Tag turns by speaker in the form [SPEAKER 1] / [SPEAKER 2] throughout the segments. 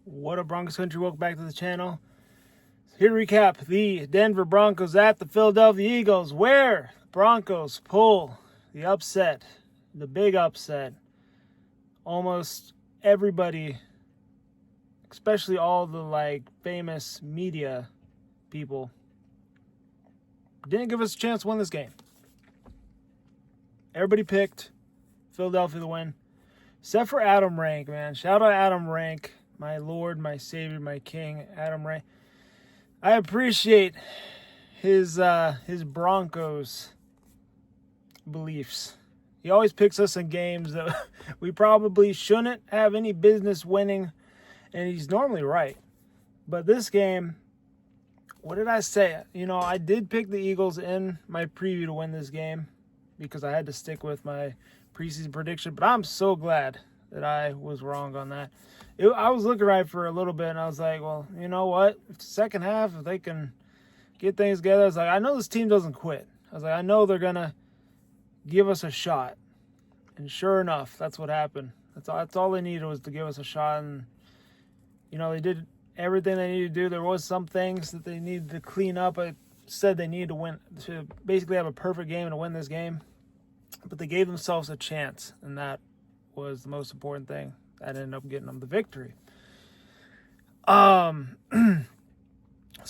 [SPEAKER 1] What up, Broncos country? Welcome back to the channel. Here to recap the Denver Broncos at the Philadelphia Eagles, where the Broncos pull the upset, the big upset. Almost everybody, especially all the famous media people, didn't give us a chance to win this game. Everybody picked Philadelphia to win, except for Adam Rank, man. Shout out Adam Rank, my Lord, my Savior, my King, Adam Rank. I appreciate his Broncos beliefs. He always picks us in games that we probably shouldn't have any business winning, and he's normally right. But this game, what did I say? I did pick the Eagles in my preview to win this game because I had to stick with my preseason prediction, but I'm so glad that I was wrong on that. I was looking right for a little bit, and I was like, well, you know what? If the second half, if they can get things together, I was like, I know this team doesn't quit. I was like, I know they're going to give us a shot. And sure enough, that's what happened. That's all they needed was to give us a shot. And, they did everything they needed to do. There was some things that they needed to clean up. I said they needed to win, to basically have a perfect game and to win this game. But they gave themselves a chance, and that was the most important thing. That ended up getting them the victory. Let's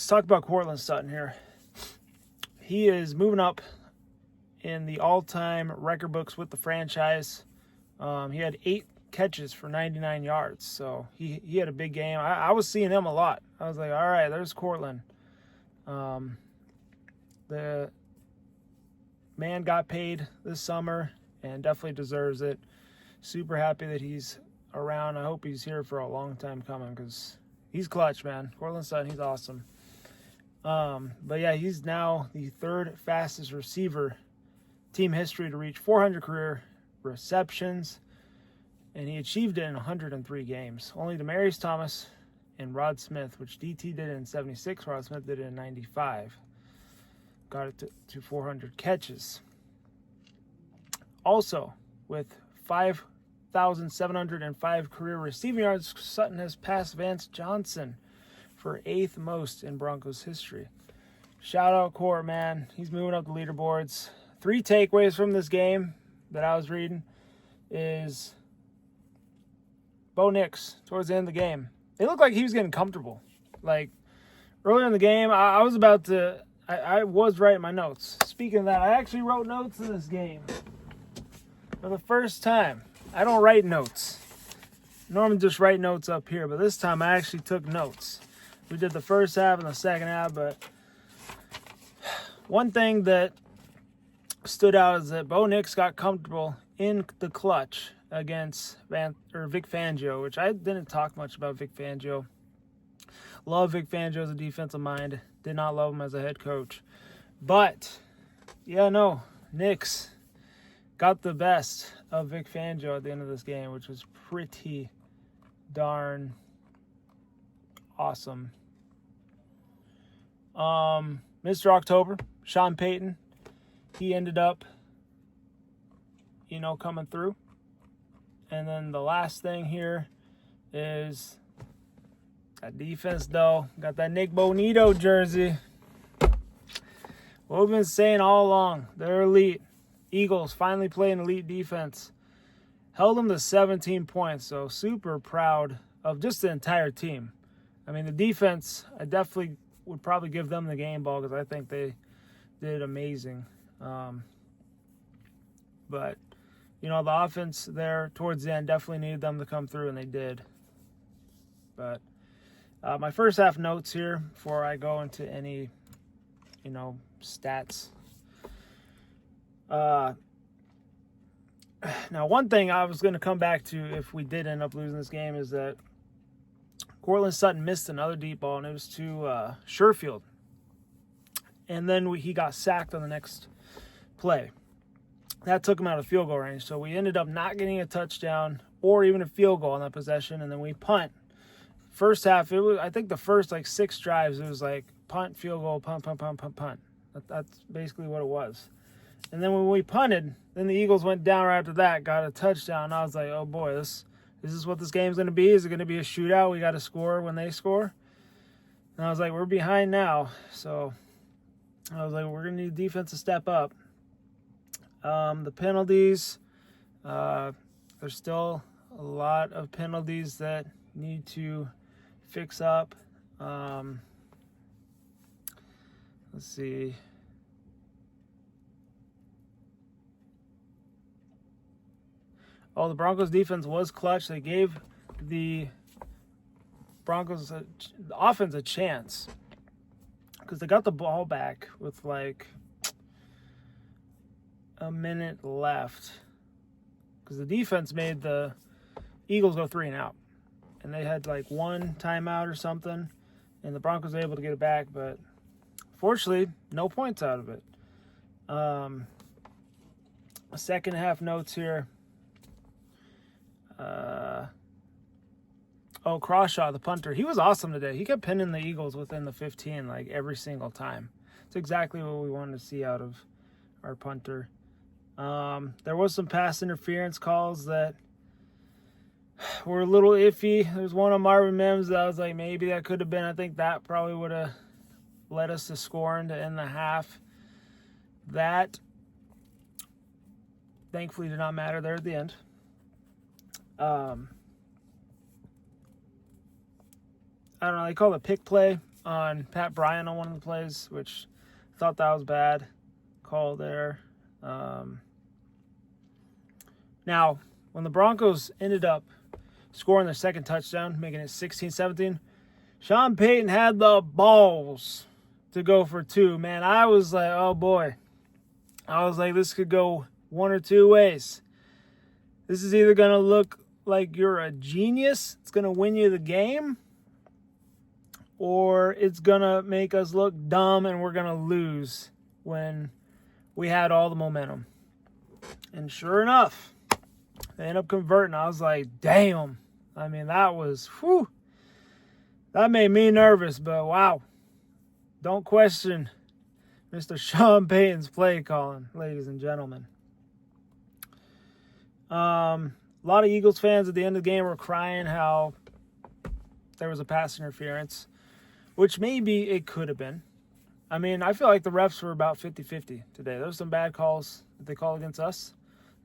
[SPEAKER 1] talk about Courtland Sutton here. He is moving up in the all-time record books with the franchise. He had 8 catches for 99 yards, so he had a big game. I was seeing him a lot. I was like, all right, there's Courtland. The man got paid this summer and definitely deserves it. Super happy that he's around. I hope he's here for a long time coming because he's clutch, man. Courtland Sutton, he's awesome. But yeah, he's now the 3rd fastest receiver team history to reach 400 career receptions, and he achieved it in 103 games. Only Demaryius Thomas and Rod Smith, which DT did it in 76, Rod Smith did it in 95. Got it to 400 catches. Also, with 5,705 career receiving yards, Sutton has passed Vance Johnson for 8th most in Broncos history. Shout out Court, man. He's moving up the leaderboards. 3 takeaways from this game that I was reading is Bo Nix, towards the end of the game, it looked like he was getting comfortable. Like, earlier in the game, I was about to... I was writing my notes. Speaking of that, I actually wrote notes in this game for the first time. I don't write notes. Normally just write notes up here, but this time I actually took notes. We did the first half and the second half, but one thing that stood out is that Bo Nix got comfortable in the clutch against Vic Fangio, which I didn't talk much about Vic Fangio. Love Vic Fangio as a defensive mind. Did not love him as a head coach. But, Nix got the best of Vic Fangio at the end of this game, which was pretty darn awesome. Mr. October, Sean Payton, he ended up, coming through. And then the last thing here is that defense, though. Got that Nick Bonito jersey. What we've been saying all along, they're elite. Eagles finally playing elite defense. Held them to 17 points, so super proud of just the entire team. I mean, the defense, I definitely would probably give them the game ball because I think they did amazing. But, the offense there towards the end definitely needed them to come through, and they did. But my first half notes here before I go into any, stats. Now, one thing I was going to come back to if we did end up losing this game is that Courtland Sutton missed another deep ball, and it was to Sherfield. And then he got sacked on the next play. That took him out of field goal range. So we ended up not getting a touchdown or even a field goal on that possession, and then we punt. First half, it was, I think the first 6 drives, it was like punt, field goal, punt, punt, punt, punt, punt. That's basically what it was. And then when we punted, then the Eagles went down right after that, got a touchdown. And I was like, oh boy, this Is this what this game's going to be? Is it going to be a shootout? We got to score when they score? And I was like, we're behind now. So I was like, we're going to need defense to step up. The penalties, there's still a lot of penalties that need to fix up. Let's see. Oh, the Broncos defense was clutch. They gave the Broncos, the offense, a chance because they got the ball back with like a minute left because the defense made the Eagles go 3 and out, and they had like one timeout or something, and the Broncos were able to get it back, but fortunately, no points out of it. Second half notes here. Crawshaw, the punter, he was awesome today. He kept pinning the Eagles within the 15 like every single time. It's exactly what we wanted to see out of our punter. There was some pass interference calls that were a little iffy. There's one on Marvin Mims that I was like, maybe that could have been. I think that probably would have led us to scoring to end the half. That thankfully did not matter there at the end. I don't know, they called a pick play on Pat Bryant on one of the plays, which I thought that was bad call there. Now, when the Broncos ended up scoring their second touchdown, making it 16-17, Sean Payton had the balls to go for 2. Man, I was like, oh boy. I was like, this could go one or two ways. This is either going to look like you're a genius, it's going to win you the game, or it's going to make us look dumb and we're going to lose when we had all the momentum. And sure enough, they end up converting. I was like, damn. I mean, that was, whew. That made me nervous, but wow. Don't question Mr. Sean Payton's play calling, ladies and gentlemen. A lot of Eagles fans at the end of the game were crying how there was a pass interference, which maybe it could have been. I mean, I feel like the refs were about 50-50 today. There was some bad calls that they call against us.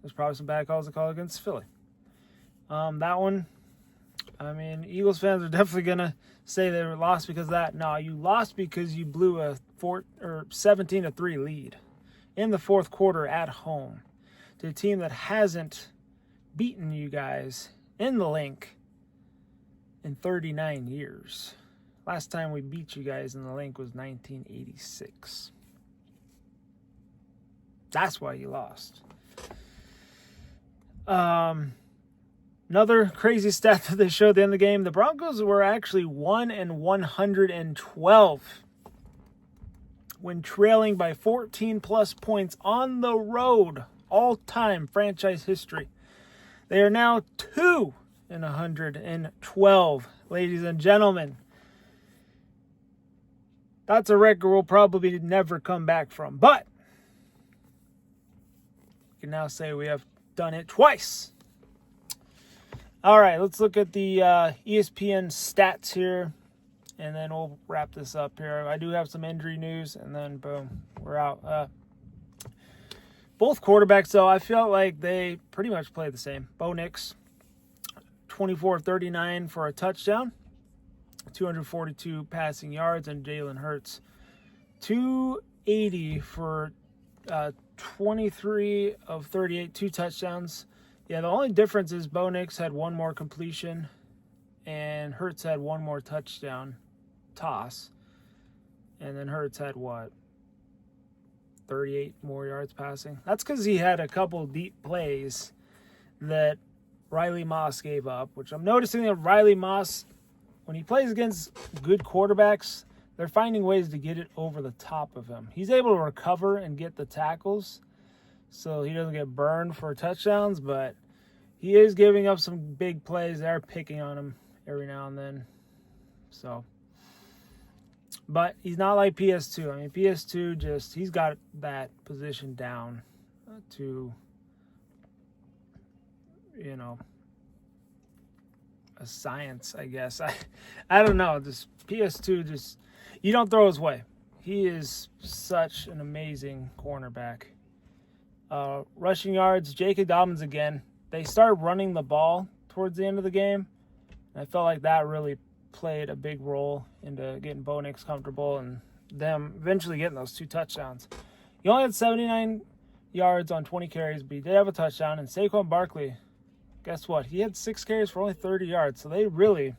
[SPEAKER 1] There's probably some bad calls they call against Philly. That one, I mean, Eagles fans are definitely going to say they were lost because of that. No, you lost because you blew a 17-3 lead in the fourth quarter at home to a team that hasn't beaten you guys in the Link in 39 years. Last time we beat you guys in the Link was 1986. That's why you lost. Another crazy stat that they showed at the end of the game, the Broncos were actually 1-112 when trailing by 14-plus points on the road, all-time franchise history. They are now 2-112, ladies and gentlemen. That's a record we'll probably never come back from. But you can now say we have done it twice. All right, let's look at the ESPN stats here, and then we'll wrap this up here. I do have some injury news, and then boom, we're out. Both quarterbacks, though, I felt like they pretty much played the same. Bo Nix, 24-39 for a touchdown, 242 passing yards, and Jalen Hurts, 280 for 23 of 38, 2 touchdowns. Yeah, the only difference is Bo Nix had one more completion, and Hurts had one more touchdown toss. And then Hurts had, 38 more yards passing? That's because he had a couple deep plays that Riley Moss gave up, which I'm noticing that Riley Moss, when he plays against good quarterbacks, they're finding ways to get it over the top of him. He's able to recover and get the tackles, so he doesn't get burned for touchdowns, but he is giving up some big plays. They're picking on him every now and then. So, but he's not like PS2. I mean, PS2 he's got that position down to, a science, I guess. I don't know. This PS2 just, you don't throw his way. He is such an amazing cornerback. Rushing yards, J.K. Dobbins again. They started running the ball towards the end of the game. And I felt like that really played a big role into getting Bo Nix comfortable and them eventually getting those 2 touchdowns. He only had 79 yards on 20 carries, but he did have a touchdown. And Saquon Barkley, guess what? He had 6 carries for only 30 yards. So they really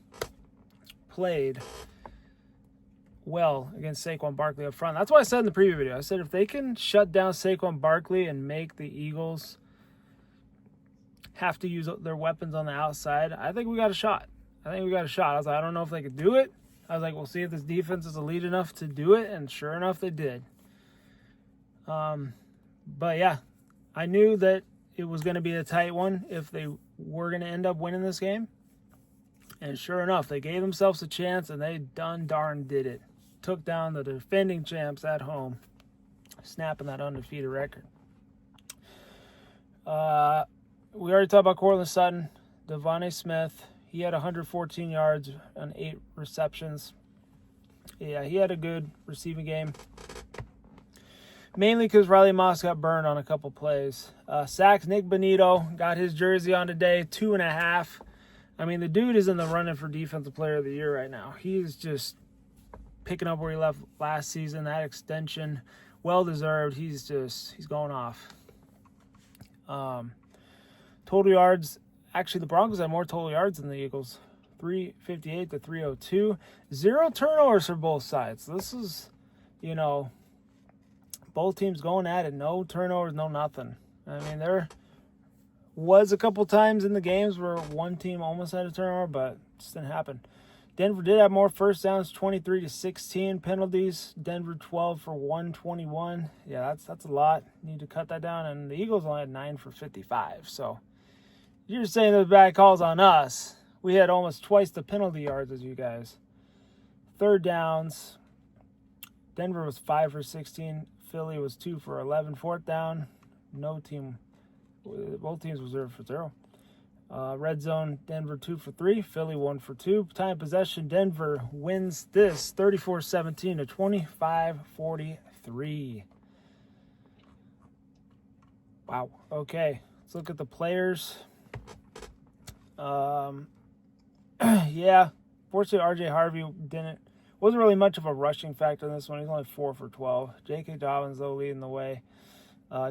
[SPEAKER 1] played well against Saquon Barkley up front. That's why I said in the preview video, I said if they can shut down Saquon Barkley and make the Eagles have to use their weapons on the outside, I think we got a shot. I was like, I don't know if they could do it. I was like, we'll see if this defense is elite enough to do it, and sure enough, they did. But yeah, I knew that it was going to be a tight one if they were going to end up winning this game. And sure enough, they gave themselves a chance, and they darn did it. Took down the defending champs at home, snapping that undefeated record. We already talked about Courtland Sutton. Devontae Smith, he had 114 yards on 8 receptions. Yeah, he had a good receiving game. Mainly because Riley Moss got burned on a couple plays. Sacks, Nick Bonito got his jersey on today, 2.5. I mean, the dude is in the running for Defensive Player of the Year right now. He's just picking up where he left last season. That extension, well-deserved. He's going off. Total yards, actually the Broncos had more total yards than the Eagles. 358 to 302. 0 turnovers for both sides. This is, both teams going at it. No turnovers, no nothing. I mean, there was a couple times in the games where one team almost had a turnover, but it just didn't happen. Denver did have more first downs, 23 to 16. Penalties, Denver 12 for 121. Yeah, that's a lot. Need to cut that down. And the Eagles only had 9 for 55. So you're saying those bad calls on us. We had almost twice the penalty yards as you guys. Third downs, Denver was 5 for 16. Philly was 2 for 11. Fourth down, both teams were 0 for 0. Red zone, Denver 2 for 3. Philly 1 for 2. Time of possession, Denver wins this 34-17 to 25-43. Wow. Okay, let's look at the players. Yeah, fortunately RJ Harvey wasn't really much of a rushing factor in this one. He's only 4 for 12. J.K. Dobbins, though, leading the way.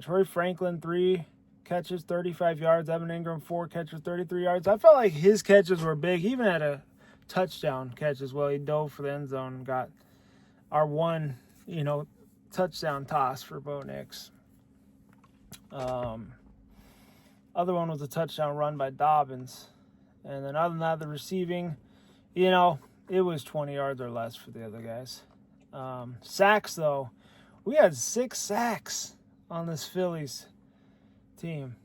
[SPEAKER 1] Troy Franklin, 3 catches, 35 yards. Evan Ingram, 4 catches, 33 yards. I felt like his catches were big. He even had a touchdown catch as well. He dove for the end zone and got our one, touchdown toss for Bo Nix. Other one was a touchdown run by Dobbins. And then other than that, the receiving, it was 20 yards or less for the other guys. Sacks, though. We had 6 sacks on this Phillies team.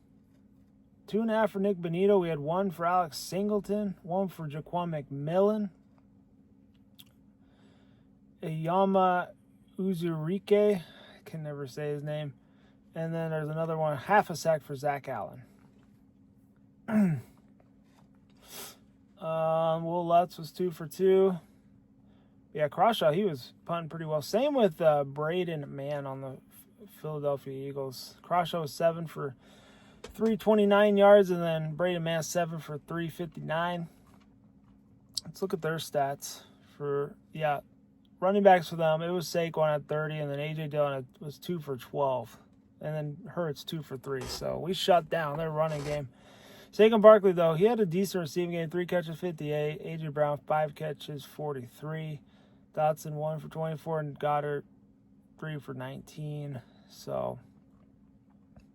[SPEAKER 1] 2.5 for Nick Bonito. We had 1 for Alex Singleton. 1 for Jaquan McMillan. Ayama Uzurike. I can never say his name. And then there's another one, half a sack for Zach Allen. Will Lutz was 2 for 2. Yeah, Crawshaw, he was punting pretty well. Same with Braden Mann on the Philadelphia Eagles. Crawshaw was 7 for 329 yards, and then Braden Mann 7 for 359. Let's look at their stats for running backs for them. It was Saquon at 30, and then A.J. Dillon was 2 for 12, and then Hurts 2 for 3. So we shut down their running game. Saquon Barkley, though, he had a decent receiving game. 3 catches, 58. A.J. Brown, 5 catches, 43. Dotson, 1 for 24. And Goddard, 3 for 19. So,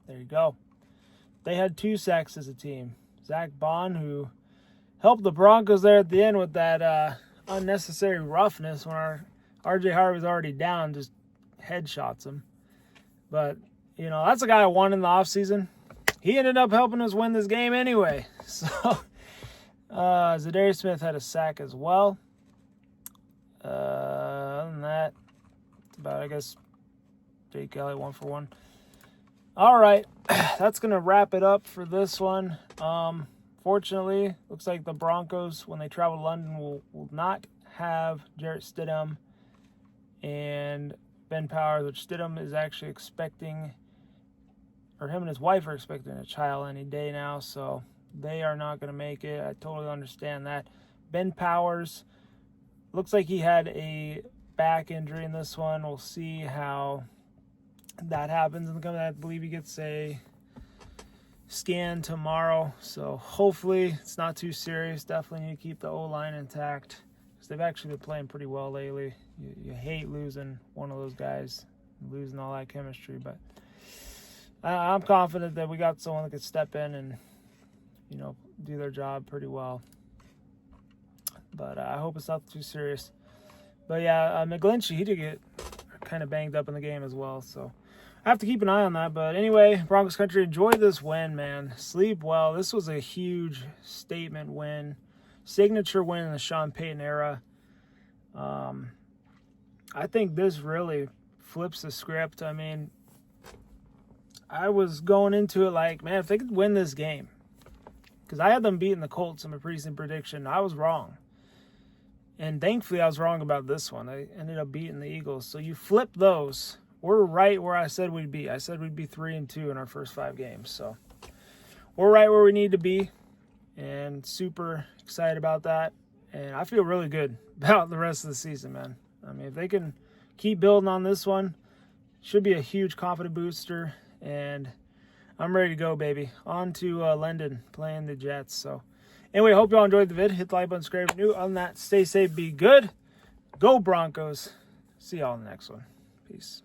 [SPEAKER 1] there you go. They had 2 sacks as a team. Zach Bond, who helped the Broncos there at the end with that unnecessary roughness when our R.J. Harvey's already down, just headshots him. But, that's a guy I won in the offseason. He ended up helping us win this game anyway. So, Zadarius Smith had a sack as well. Other than that, it's about, I guess, Jake Kelly 1 for 1. All right, that's going to wrap it up for this one. Fortunately, looks like the Broncos, when they travel to London, will not have Jarrett Stidham and Ben Powers, which Stidham is actually expecting, or him and his wife are expecting a child any day now, so they are not going to make it. I totally understand that. Ben Powers, looks like he had a back injury in this one. We'll see how that happens. I believe he gets a scan tomorrow, so hopefully it's not too serious. Definitely need to keep the O-line intact because they've actually been playing pretty well lately. You hate losing one of those guys, losing all that chemistry, but I'm confident that we got someone that could step in and, you know, do their job pretty well. But I hope it's not too serious. But yeah, McGlinchey, he did get kind of banged up in the game as well, so I have to keep an eye on that. But anyway, Broncos country, enjoy this win, man. Sleep well. This was a huge statement win, signature win in the Sean Payton era. I think this really flips the script. I mean, I was going into it like, man, if they could win this game, because I had them beating the Colts in my preseason prediction, I was wrong. And thankfully, I was wrong about this one. I ended up beating the Eagles. So you flip those. We're right where I said we'd be. I said we'd be 3-2 in our first 5 games. So we're right where we need to be, and super excited about that. And I feel really good about the rest of the season, man. I mean, if they can keep building on this one, should be a huge confidence booster. And I'm ready to go, baby. On to London, playing the Jets. So anyway, hope y'all enjoyed the vid. Hit the like button, subscribe if you're new. Other than that, stay safe, be good. Go Broncos. See y'all in the next one. Peace.